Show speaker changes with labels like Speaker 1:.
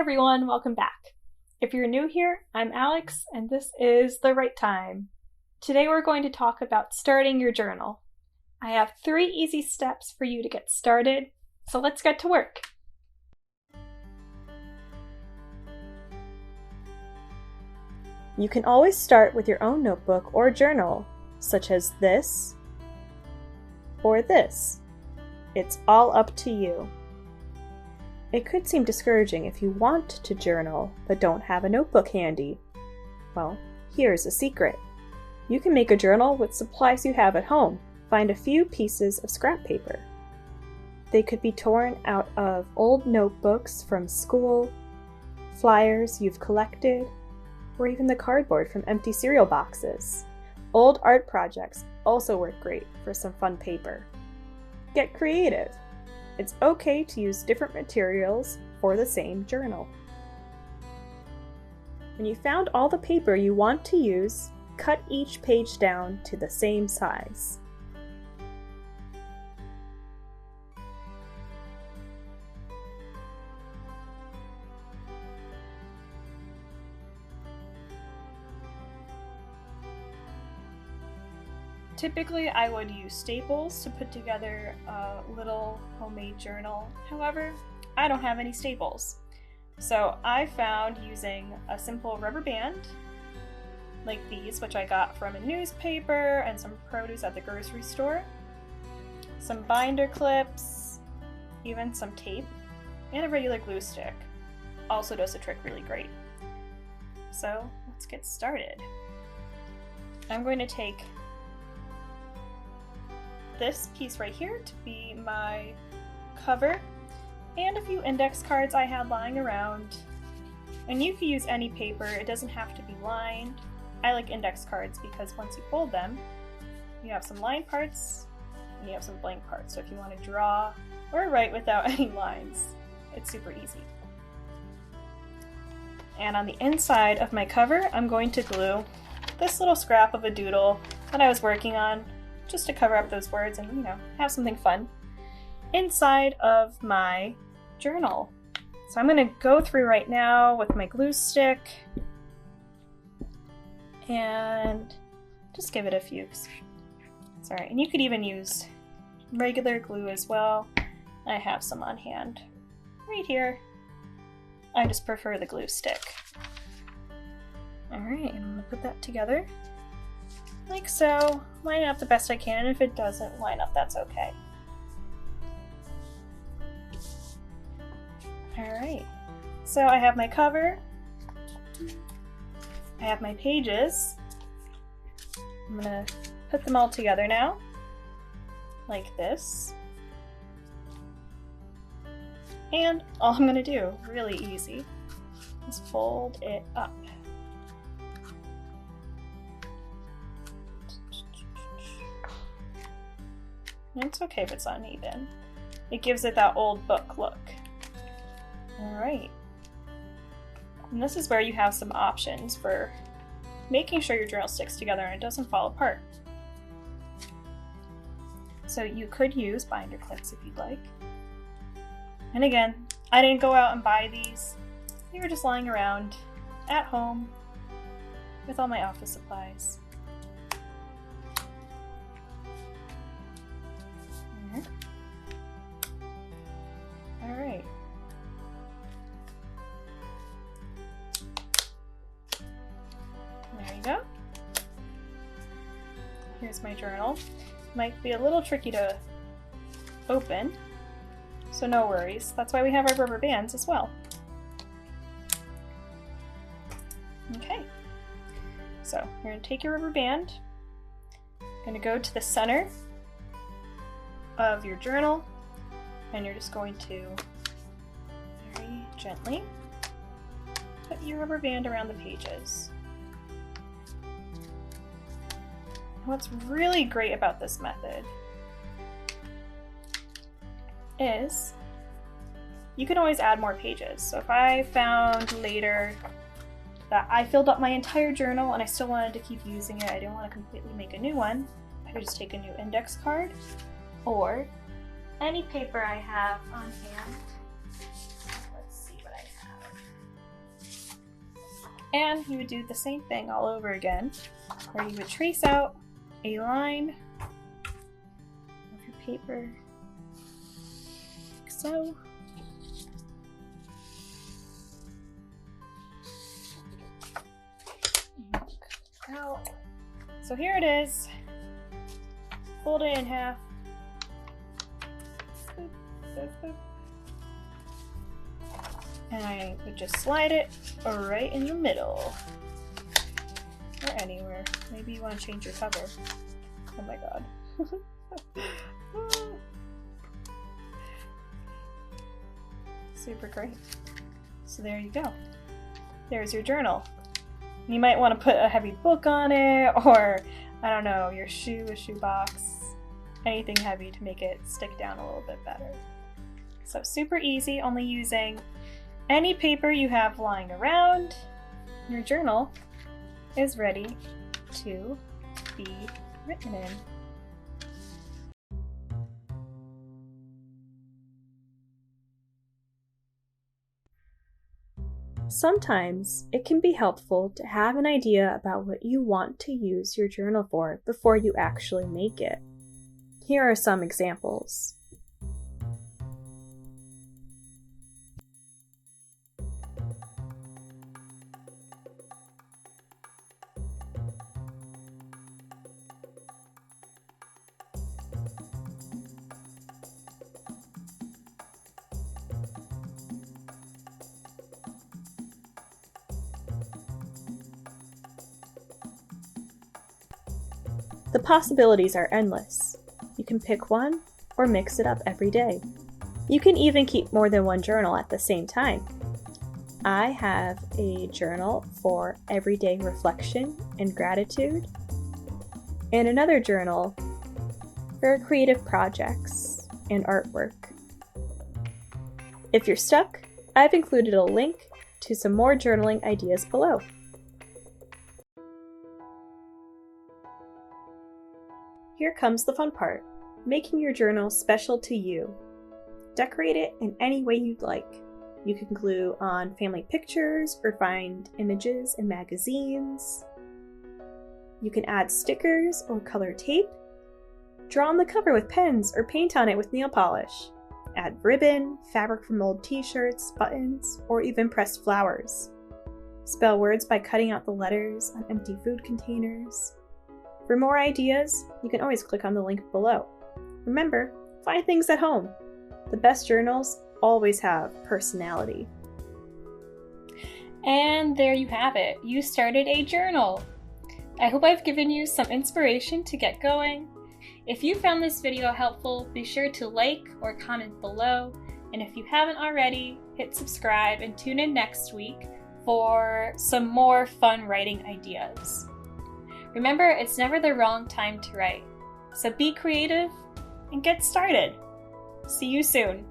Speaker 1: everyone, welcome back. If you're new here, I'm Alex, and this is The Right Time. Today we're going to talk about starting your journal. I have 3 easy steps for you to get started, so let's get to work. You can always start with your own notebook or journal, such as this or this. It's all up to you. It could seem discouraging if you want to journal but don't have a notebook handy. Well, here's a secret. You can make a journal with supplies you have at home. Find a few pieces of scrap paper. They could be torn out of old notebooks from school, flyers you've collected, or even the cardboard from empty cereal boxes. Old art projects also work great for some fun paper. Get creative. It's okay to use different materials for the same journal. When you found all the paper you want to use, cut each page down to the same size. Typically, I would use staples to put together a little homemade journal. However, I don't have any staples. So I found using a simple rubber band, like these, which I got from a newspaper and some produce at the grocery store, some binder clips, even some tape, and a regular glue stick. Also does the trick really great. So let's get started. I'm going to take this piece right here to be my cover, and a few index cards I had lying around. And you can use any paper, it doesn't have to be lined. I like index cards because once you fold them, you have some lined parts and you have some blank parts. So if you want to draw or write without any lines, it's super easy. And on the inside of my cover, I'm going to glue this little scrap of a doodle that I was working on, just to cover up those words and, have something fun inside of my journal. So I'm going to go through right now with my glue stick and just give it a few. It's alright, and you could even use regular glue as well. I have some on hand right here. I just prefer the glue stick. Alright, and I'm going to put that together like so. Line it up the best I can, and if it doesn't line up, that's okay. Alright, so I have my cover, I have my pages. I'm gonna put them all together now, like this. And all I'm gonna do, really easy, is fold it up. It's okay if it's uneven. It gives it that old book look. Alright. And this is where you have some options for making sure your journal sticks together and it doesn't fall apart. So you could use binder clips if you'd like. And again, I didn't go out and buy these. They were just lying around at home with all my office supplies. Alright. There you go. Here's my journal. Might be a little tricky to open, so no worries. That's why we have our rubber bands as well. Okay. So you're going to take your rubber band, going to go to the center of your journal, and you're just going to very gently put your rubber band around the pages. What's really great about this method is you can always add more pages. So if I found later that I filled up my entire journal and I still wanted to keep using it, I didn't want to completely make a new one, I could just take a new index card or any paper I have on hand. Let's see what I have. And you would do the same thing all over again, where you would trace out a line of your paper, like so. Out. So here it is. Fold it in half. And I would just slide it right in the middle. Or anywhere. Maybe you want to change your cover. Oh my god. Super great. So there you go. There's your journal. You might want to put a heavy book on it, or I don't know, your shoe, a shoebox, anything heavy to make it stick down a little bit better. So super easy, only using any paper you have lying around. Your journal is ready to be written in. Sometimes it can be helpful to have an idea about what you want to use your journal for before you actually make it. Here are some examples. The possibilities are endless. You can pick one or mix it up every day. You can even keep more than one journal at the same time. I have a journal for everyday reflection and gratitude, and another journal for creative projects and artwork. If you're stuck, I've included a link to some more journaling ideas below. Here comes the fun part, making your journal special to you. Decorate it in any way you'd like. You can glue on family pictures or find images in magazines. You can add stickers or color tape. Draw on the cover with pens or paint on it with nail polish. Add ribbon, fabric from old t-shirts, buttons, or even pressed flowers. Spell words by cutting out the letters on empty food containers. For more ideas, you can always click on the link below. Remember, find things at home. The best journals always have personality. And there you have it. You started a journal. I hope I've given you some inspiration to get going. If you found this video helpful, be sure to like or comment below. And if you haven't already, hit subscribe and tune in next week for some more fun writing ideas. Remember, it's never the wrong time to write. So be creative and get started. See you soon.